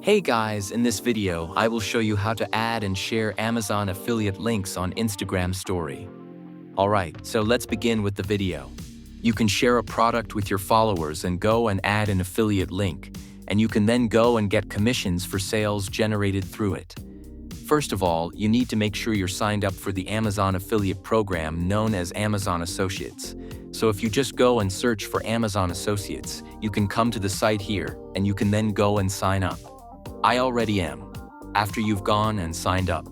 Hey guys, in this video, I will show you how to add and share Amazon affiliate links on Instagram Story. Alright, so let's begin with the video. You can share a product with your followers and go and add an affiliate link, and you can then go and get commissions for sales generated through it. First of all, you need to make sure you're signed up for the Amazon affiliate program known as Amazon Associates. So if you just go and search for Amazon Associates, you can come to the site here, and you can then go and sign up. I already am. After you've gone and signed up,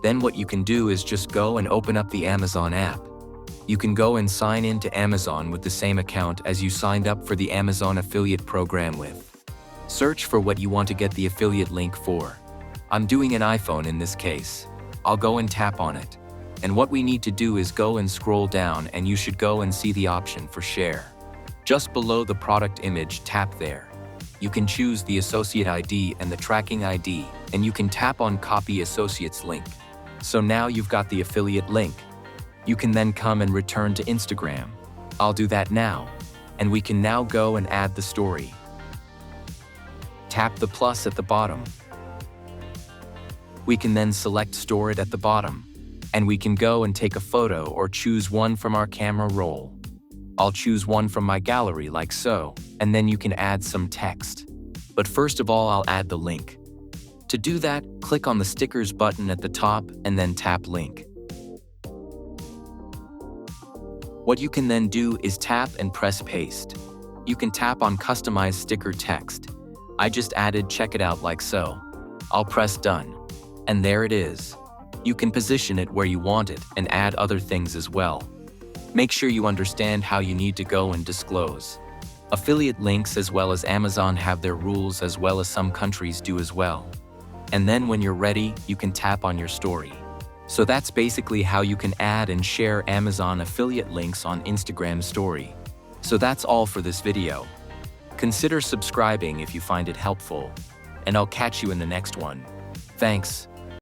then what you can do is just go and open up the Amazon app. You can go and sign in to Amazon with the same account as you signed up for the Amazon affiliate program with. Search for what you want to get the affiliate link for. I'm doing an iPhone in this case. I'll go and tap on it. And what we need to do is go and scroll down, and you should go and see the option for share. Just below the product image, tap there. You can choose the associate ID and the tracking ID, and you can tap on copy associates link. So now you've got the affiliate link. You can then come and return to Instagram. I'll do that now. And we can now go and add the story. Tap the plus at the bottom. We can then select store it at the bottom. And we can go and take a photo or choose one from our camera roll. I'll choose one from my gallery like so, and then you can add some text. But first of all, I'll add the link. To do that, click on the stickers button at the top and then tap link. What you can then do is tap and press paste. You can tap on customize sticker text. I just added check it out like so. I'll press done. And there it is. You can position it where you want it and add other things as well. Make sure you understand how you need to go and disclose. Affiliate links as well as Amazon have their rules, as well as some countries do as well. And then when you're ready, you can tap on your story. So that's basically how you can add and share Amazon affiliate links on Instagram Story. So that's all for this video. Consider subscribing if you find it helpful. And I'll catch you in the next one. Thanks.